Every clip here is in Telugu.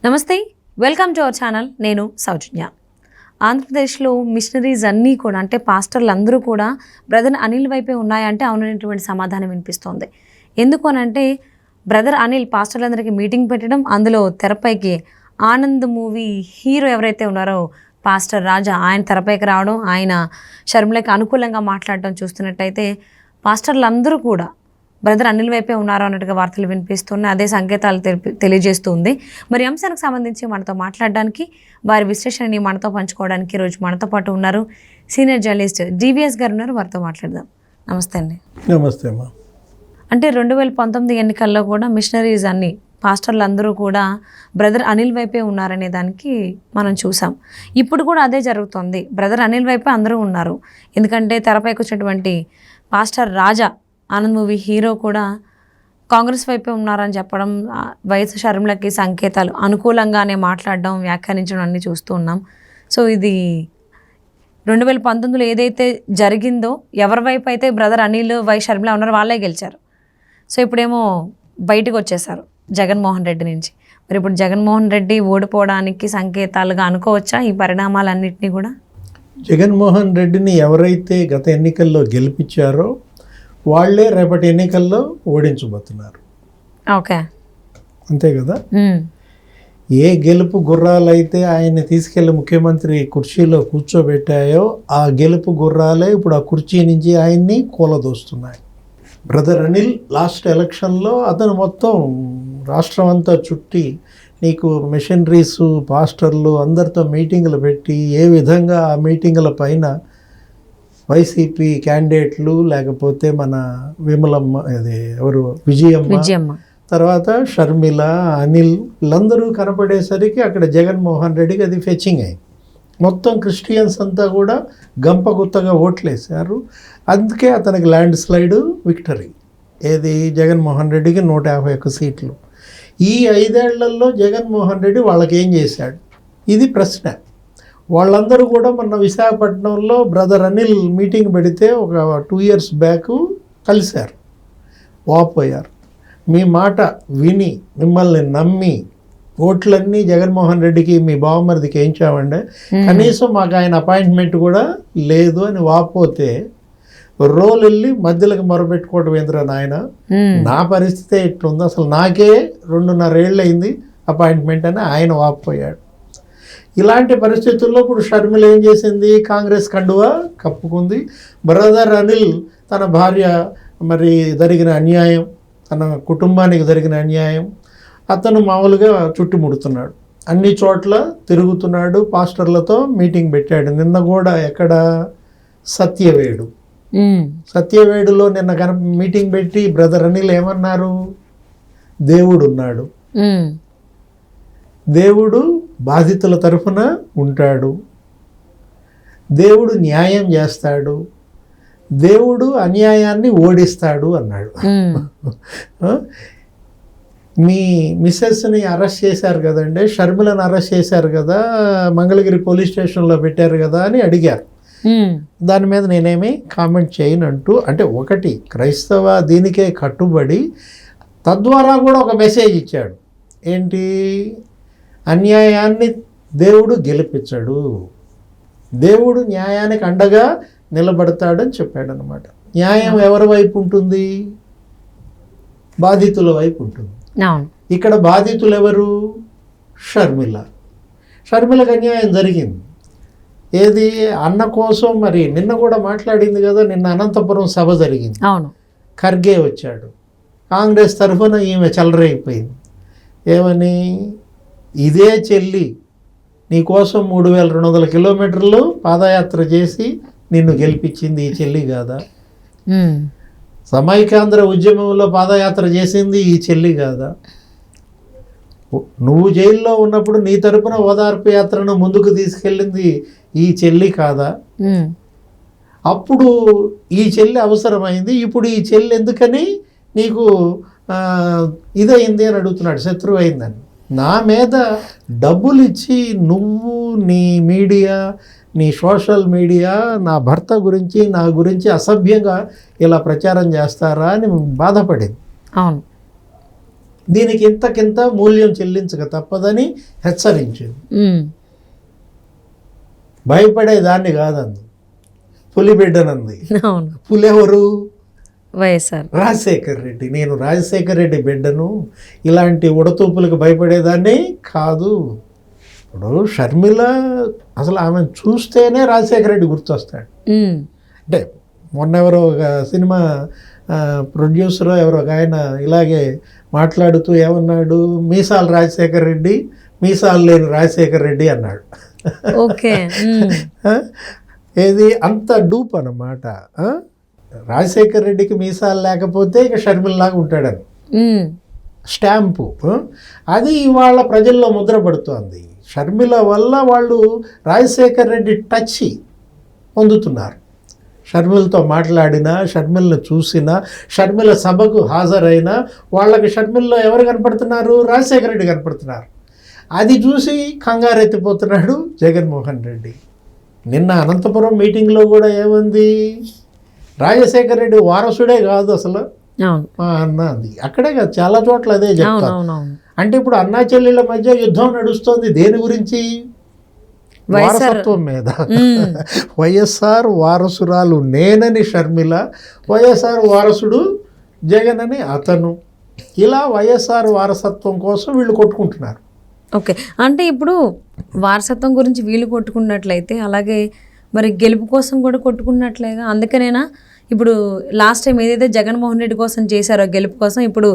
నమస్తే, వెల్కమ్ టు అవర్ ఛానల్. నేను సౌజన్య. ఆంధ్రప్రదేశ్లో మిషనరీస్ అన్నీ కూడా అంటే పాస్టర్లు అందరూ కూడా బ్రదర్ అనిల్ వైపే ఉన్నాయంటే అవుననేటువంటి సమాధానం వినిపిస్తోంది. ఎందుకు అనంటే బ్రదర్ అనిల్ పాస్టర్లందరికీ మీటింగ్ పెట్టడం, అందులో తెరపైకి ఆనంద్ మూవీ హీరో ఎవరైతే ఉన్నారో పాస్టర్ రాజా ఆయన తెరపైకి రావడం, ఆయన షర్మిలకి అనుకూలంగా మాట్లాడడం చూస్తున్నట్టయితే పాస్టర్లు అందరూ కూడా బ్రదర్ అనిల్ వైపే ఉన్నారు అన్నట్టుగా వార్తలు వినిపిస్తున్నాయి. అదే సంకేతాలు తెలియజేస్తుంది. మరి అంశానికి సంబంధించి మనతో మాట్లాడడానికి, వారి విశ్లేషణని మనతో పంచుకోవడానికి ఈరోజు మనతో పాటు ఉన్నారు సీనియర్ జర్నలిస్ట్ డివిఎస్ గారు ఉన్నారు. వారితో మాట్లాడదాం. నమస్తే అండి. నమస్తే అమ్మా. అంటే 2019 ఎన్నికల్లో కూడా మిషనరీస్ అన్ని పాస్టర్లు అందరూ కూడా బ్రదర్ అనిల్ వైపే ఉన్నారనే దానికి మనం చూసాం. ఇప్పుడు కూడా అదే జరుగుతుంది. బ్రదర్ అనిల్ వైపే అందరూ ఉన్నారు. ఎందుకంటే తెరపైకి వచ్చినటువంటి పాస్టర్ రాజా ఆనంద్ మూవీ హీరో కూడా కాంగ్రెస్ వైపే ఉన్నారని చెప్పడం, వైఎస్ షర్మిలకి సంకేతాలు అనుకూలంగానే మాట్లాడడం, వ్యాఖ్యానించడం అన్నీ చూస్తూ ఉన్నాం. సో ఇది 2019లో ఏదైతే జరిగిందో ఎవరి వైపు అయితే బ్రదర్ అనిల్ వై షర్మిల ఉన్నారో వాళ్ళే గెలిచారు. సో ఇప్పుడేమో బయటకు వచ్చేసారు జగన్మోహన్ రెడ్డి నుంచి. మరి ఇప్పుడు జగన్మోహన్ రెడ్డి ఓడిపోవడానికి సంకేతాలుగా అనుకోవచ్చా ఈ పరిణామాలన్నింటినీ కూడా? జగన్మోహన్ రెడ్డిని ఎవరైతే గత ఎన్నికల్లో గెలిపించారో వాళ్ళే రేపటి ఎన్నికల్లో ఓడించబోతున్నారు. ఓకే, అంతే కదా. ఏ గెలుపు గుర్రాలు అయితే ఆయన్ని తీసుకెళ్లి ముఖ్యమంత్రి కుర్చీలో కూర్చోబెట్టాయో ఆ గెలుపు గుర్రాలే ఇప్పుడు ఆ కుర్చీ నుంచి ఆయన్ని కూలదోస్తున్నాయి. బ్రదర్ అనిల్ లాస్ట్ ఎలక్షన్లో అతను మొత్తం రాష్ట్రం అంతా చుట్టి నీకు మిషనరీస్ పాస్టర్లు అందరితో మీటింగులు పెట్టి ఏ విధంగా ఆ మీటింగుల పైన వైసీపీ క్యాండిడేట్లు లేకపోతే మన విమలమ్మ, అది ఎవరు, విజయమ్మ, తర్వాత షర్మిల, అనిల్ వీళ్ళందరూ కనపడేసరికి అక్కడ జగన్మోహన్ రెడ్డికి అది ఫెచింగ్ అయింది. మొత్తం క్రిస్టియన్స్ అంతా కూడా గంపగుత్తగా ఓట్లేశారు. అందుకే అతనికి ల్యాండ్ స్లైడ్ విక్టరీ. ఏది, జగన్మోహన్ రెడ్డికి 151 సీట్లు. ఈ 5 ఏళ్లలో జగన్మోహన్ రెడ్డి వాళ్ళకి ఏం చేశాడు, ఇది ప్రశ్న. వాళ్ళందరూ కూడా మొన్న విశాఖపట్నంలో బ్రదర్ అనిల్ మీటింగ్ పెడితే ఒక 2 years బ్యాక్ కలిశారు, వాపోయారు. మీ మాట విని మిమ్మల్ని నమ్మి ఓట్లన్నీ జగన్మోహన్ రెడ్డికి మీ బావమరిదికి వేయించామండి, కనీసం మాకు ఆయన అపాయింట్మెంట్ కూడా లేదు అని వాపోతే రోల్ వెళ్ళి మధ్యలోకి మొరపెట్టుకోవడం ఏంద్రా నాయన, నా పరిస్థితే ఇట్లుంది, అసలు నాకే 2.5 ఏళ్ళు అయింది అపాయింట్మెంట్ అని ఆయన వాపోయాడు. ఇలాంటి పరిస్థితుల్లో ఇప్పుడు షర్మిల ఏం చేసింది, కాంగ్రెస్ కండువా కప్పుకుంది. బ్రదర్ అనిల్ తన భార్య మరి జరిగిన అన్యాయం, తన కుటుంబానికి జరిగిన అన్యాయం అతను మామూలుగా చుట్టుముడుతున్నాడు, అన్ని చోట్ల తిరుగుతున్నాడు, పాస్టర్లతో మీటింగ్ పెట్టాడు. నిన్న కూడా ఎక్కడ, సత్యవేడులో నిన్న మీటింగ్ పెట్టి బ్రదర్ అనిల్ ఏమన్నారు, దేవుడు ఉన్నాడు, దేవుడు బాధితుల తరఫున ఉంటాడు, దేవుడు న్యాయం చేస్తాడు, దేవుడు అన్యాయాన్ని ఓడిస్తాడు అన్నాడు. మీ మిస్సెస్ని అరెస్ట్ చేశారు కదండి, షర్మిలను అరెస్ట్ చేశారు కదా, మంగళగిరి పోలీస్ స్టేషన్లో పెట్టారు కదా అని అడిగారు. దాని మీద నేనేమి కామెంట్ చేయనంటూ, అంటే ఒకటి క్రైస్తవ దీనికే కట్టుబడి తద్వారా కూడా ఒక మెసేజ్ ఇచ్చాడు. ఏంటి, అన్యాయాన్ని దేవుడు గెలిపించాడు, దేవుడు న్యాయానికి అండగా నిలబడతాడని చెప్పాడనమాట. న్యాయం ఎవరి వైపు ఉంటుంది, బాధితుల వైపు ఉంటుంది. ఇక్కడ బాధితులు ఎవరు, షర్మిలకు అన్యాయం జరిగింది. ఏది, అన్న కోసం మరి నిన్న కూడా మాట్లాడింది కదా, నిన్న అనంతపురం సభ జరిగింది, ఖర్గే వచ్చాడు, కాంగ్రెస్ తరఫున ఈమె చెలరైపోయింది. ఏమని, ఇదే చెల్లి నీకోసం 3200 కిలోమీటర్లు పాదయాత్ర చేసి నిన్ను గెలిపించింది, ఈ చెల్లి కాదా? సమైకాంధ్ర ఉద్యమంలో పాదయాత్ర చేసింది ఈ చెల్లి కాదా? నువ్వు జైల్లో ఉన్నప్పుడు నీ తరపున ఓదార్పు యాత్రను ముందుకు తీసుకెళ్ళింది ఈ చెల్లి కాదా? అప్పుడు ఈ చెల్లి అవసరమైంది, ఇప్పుడు ఈ చెల్లి ఎందుకని నీకు ఇదయింది అని అడుగుతున్నాడు, శత్రువు అయిందని. నా మీద డబ్బులు ఇచ్చి నువ్వు నీ మీడియా, నీ సోషల్ మీడియా నా భర్త గురించి నా గురించి అసభ్యంగా ఇలా ప్రచారం చేస్తారా అని బాధపడింది. అవును, దీనికి ఇంతకింత మూల్యం చెల్లించక తప్పదని హెచ్చరించింది. భయపడేదాన్ని కాదంది, పులిబిడ్డనంది. అవును, పులెవరు? వైఎస్ఆర్ రాజశేఖర్ రెడ్డి. నేను రాజశేఖర్ రెడ్డి బిడ్డను, ఇలాంటి ఉడతూపులకు భయపడేదాన్ని కాదు. ఇప్పుడు షర్మిల అసలు ఆమెను చూస్తేనే రాజశేఖర రెడ్డి గుర్తొస్తాడు. అంటే మొన్న ఎవరో ఒక సినిమా ప్రొడ్యూసర్ ఎవరో ఒక ఆయన ఇలాగే మాట్లాడుతూ ఏమన్నాడు, మీసాలు రాజశేఖర రెడ్డి, మీసాలు లేని రాజశేఖర రెడ్డి అన్నాడు. ఓకే, ఏది అంత డూప్ అన్నమాట. రాజశేఖర రెడ్డికి మీసాలు లేకపోతే ఇక షర్మిలలాగా ఉంటాడని స్టాంపు. అది ఇవాళ ప్రజల్లో ముద్ర పడుతోంది. షర్మిల వల్ల వాళ్ళు రాజశేఖర్ రెడ్డి టచ్ పొందుతున్నారు. షర్మిలతో మాట్లాడినా, షర్మిలను చూసినా, షర్మిల సభకు హాజరైనా వాళ్ళకి షర్మిలలో ఎవరు కనపడుతున్నారు? రాజశేఖర రెడ్డి కనపడుతున్నారు. అది చూసి కంగారెత్తిపోతున్నాడు జగన్మోహన్ రెడ్డి. నిన్న అనంతపురం మీటింగ్లో కూడా ఏముంది, రాజశేఖర రెడ్డి వారసుడే కాదు అసలు అన్న అంది. అక్కడే కాదు, చాలా చోట్ల అదే చెప్తాను. అంటే ఇప్పుడు అన్నా చెల్లెళ్ళ మధ్య యుద్ధం నడుస్తోంది. దేని గురించి? వారసత్వం మీద. వైఎస్ఆర్ వారసురాలు నేనని షర్మిల, వైఎస్ఆర్ వారసుడు జగన్ అని అతను. ఇలా వైఎస్ఆర్ వారసత్వం కోసం వీళ్ళు కొట్టుకుంటున్నారు. ఓకే, అంటే ఇప్పుడు వారసత్వం గురించి వీళ్ళు కొట్టుకున్నట్లయితే అలాగే మరి గెలుపు కోసం కూడా కొట్టుకున్నట్లేగా. అందుకనేనా ఇప్పుడు లాస్ట్ టైం ఏదైతే జగన్మోహన్ రెడ్డి కోసం చేశారో గెలుపు కోసం, ఇప్పుడు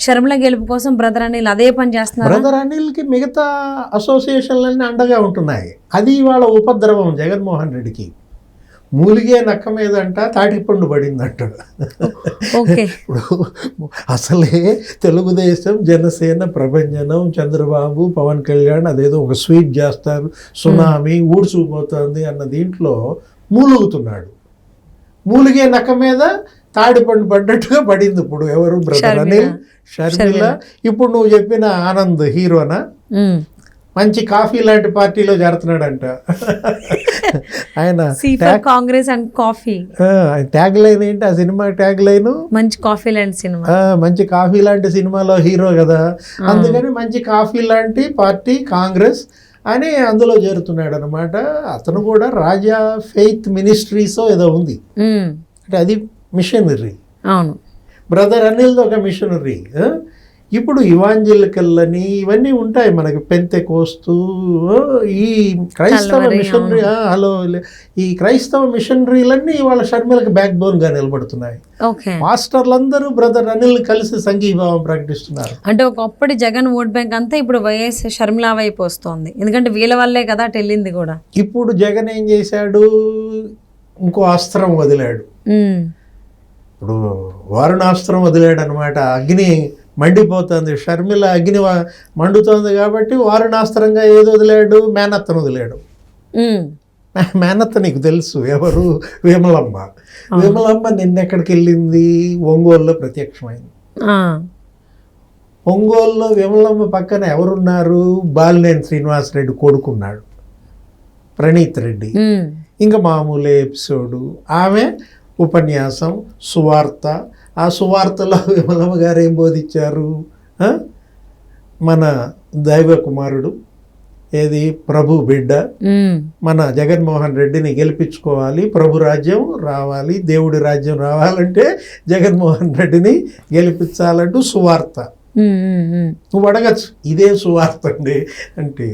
షర్మిల గెలుపు కోసం బ్రదర్ అనిల్ అదే పని చేస్తున్నారు. బ్రదర్ అనిల్కి మిగతా అసోసియేషన్లన్నీ అండగా ఉంటున్నాయి. అది వాళ్ళ ఉపద్రవం జగన్మోహన్ రెడ్డికి. మూలిగే నక్క మీద అంట తాటిపండు పడిందంట. ఇప్పుడు అసలే తెలుగుదేశం, జనసేన ప్రభంజనం, చంద్రబాబు, పవన్ కళ్యాణ్ అదేదో ఒక స్వీట్ చేస్తారు, సునామీ ఊడ్చుకుపోతుంది అన్న దీంట్లో మూలుగుతున్నాడు. మూలిగే నక్క మీద తాడిపండు పడ్డట్టుగా పడింది. ఇప్పుడు ఎవరు? బ్రదర్ అనిల్, షర్మిల. ఇప్పుడు నువ్వు చెప్పిన ఆనంద్ హీరోనా, మంచి కాఫీ లాంటి పార్టీలో చేరుతున్నాడంట ఆయన. Congress and coffee tag line ఏంటి ఆ సినిమా ట్యాగ్ లైన్? మంచి కాఫీ లాంటి సినిమా. మంచి కాఫీ లాంటి సినిమాలో హీరో కదా, అందుకని మంచి కాఫీ లాంటి పార్టీ కాంగ్రెస్ అని అందులో చేరుతున్నాడు అనమాట. అతను కూడా రాజా ఫెయిత్ మినిస్ట్రీస్ ఏదో ఉంది, అంటే అది మిషనరీ. అవును, బ్రదర్ అనిల్ది ఒక మిషనరీ. ఇప్పుడు ఇవాంజలికల్ అని ఇవన్నీ ఉంటాయి మనకి, పెంతెకోస్తు, ఈ క్రైస్తవ మిషనరీ. ఈ క్రైస్తవ మిషనరీలన్నీ వాళ్ళ షర్మిలకు బ్యాక్ బోన్గా నిలబడుతున్నాయి. మాస్టర్లందరూ బ్రదర్ అనిల్ కలిసి సంఘీభావం ప్రకటిస్తున్నారు. అంటే ఒకప్పటి జగన్ ఓట్ బ్యాంక్ అంతా ఇప్పుడు వైఎస్ షర్మిల వైపు వస్తుంది, ఎందుకంటే వీళ్ళ వల్లే కదా అటు వెళ్ళింది కూడా. ఇప్పుడు జగన్ ఏం చేశాడు, ఇంకో అస్త్రం వదిలాడు. ఇప్పుడు వారుణాస్త్రం వదిలాడు అనమాట. అగ్ని మండిపోతుంది, షర్మిల అగ్ని మండుతోంది కాబట్టి వారుణాస్త్రంగా ఏది వదిలాడు? మేనత్తను వదిలాడు. మేనత్త నీకు తెలుసు ఎవరు? విమలమ్మ. విమలమ్మ నిన్నెక్కడికి వెళ్ళింది? ఒంగోలులో ప్రత్యక్షమైంది. ఒంగోలులో విమలమ్మ పక్కన ఎవరున్నారు? బాలినేని శ్రీనివాసరెడ్డి కొడుకున్నాడు, ప్రణీత్ రెడ్డి. ఇంకా మామూలు ఎపిసోడు. ఆమె ఉపన్యాసం, సువార్త. ఆ సువార్తలో విమలమ్మ గారు ఏం బోధించారు? మన దైవ కుమారుడు, ఏది ప్రభు బిడ్డ, మన జగన్మోహన్ రెడ్డిని గెలిపించుకోవాలి, ప్రభు రాజ్యం రావాలి, దేవుడి రాజ్యం రావాలంటే జగన్మోహన్ రెడ్డిని గెలిపించాలంటూ సువార్త. నువ్వు అడగచ్చు ఇదే సువార్త అండి అంటే.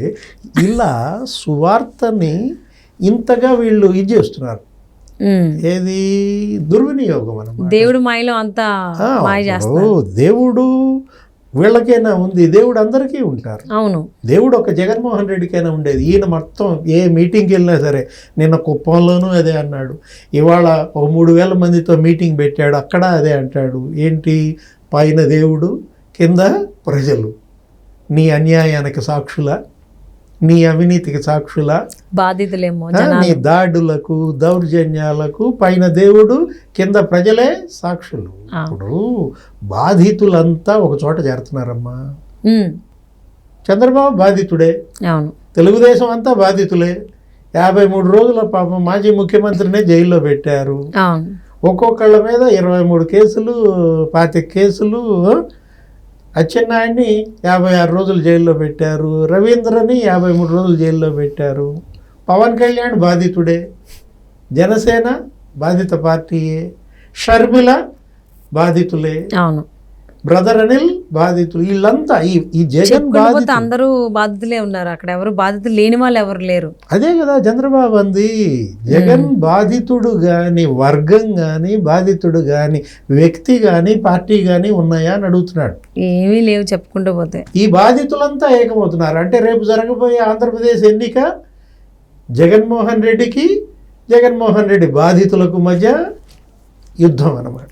ఇలా సువార్తని ఇంతగా వీళ్ళు ఇది చేస్తున్నారు. ఏది దుర్వినియోగం అన్నమాట. దేవుడు మాయలో అంతా మాయ చేస్తారు. దేవుడు వీళ్ళకైనా ఉంది, దేవుడు అందరికీ ఉంటారు. అవును, దేవుడు ఒక జగన్మోహన్ రెడ్డికైనా ఉండేది. ఈయన మొత్తం ఏ మీటింగ్కి వెళ్ళినా సరే, నిన్న కుప్పంలోనూ అదే అన్నాడు, ఇవాళ ఒక 3000 మందితో మీటింగ్ పెట్టాడు, అక్కడ అదే అంటాడు. ఏంటి? పైన దేవుడు, కింద ప్రజలు. నీ అన్యాయానికి సాక్షుల, నీ అవినీతికి సాక్షుల, బాధితులేమో, నీ దాడులకు దౌర్జన్యాలకు పైన దేవుడు, కింద ప్రజలే సాక్షులు. ఇప్పుడు బాధితులంతా ఒక చోట చేరుతున్నారమ్మా. చంద్రబాబు బాధితుడే, తెలుగుదేశం అంతా బాధితులే. 53 రోజుల పాపం మాజీ ముఖ్యమంత్రినే జైల్లో పెట్టారు. ఒక్కొక్కళ్ళ మీద 23 కేసులు, 25 కేసులు. అచ్చెన్నాయుడిని 56 రోజులు జైల్లో పెట్టారు, రవీంద్రని 53 రోజులు జైల్లో పెట్టారు. పవన్ కళ్యాణ్ బాధితుడే, జనసేన బాధిత పార్టీయే, షర్మిల బాధితులే, అవును. బ్రదర్ అనిల్ బాధితులు. వీళ్ళంతా ఈ జగన్ చెప్పుకుంటూ పోతే బాధితులు. అందరూ బాధితులే ఉన్నారు, అక్కడ ఎవరు బాధితులు లేని వాళ్ళు ఎవరు లేరు. అదే కదా చంద్రబాబు అంది, జగన్ బాధితుడు గాని వర్గం గాని బాధితుడు గాని వ్యక్తి గాని పార్టీ గాని ఉన్నాయా అని అడుగుతున్నాడు. ఏమీ లేవు చెప్పుకుంటూ పోతే. ఈ బాధితులంతా ఏకమవుతున్నారు. అంటే రేపు జరగబోయే ఆంధ్రప్రదేశ్ ఎన్నిక జగన్మోహన్ రెడ్డికి, జగన్మోహన్ రెడ్డి బాధితులకు మధ్య యుద్ధం అన్నమాట.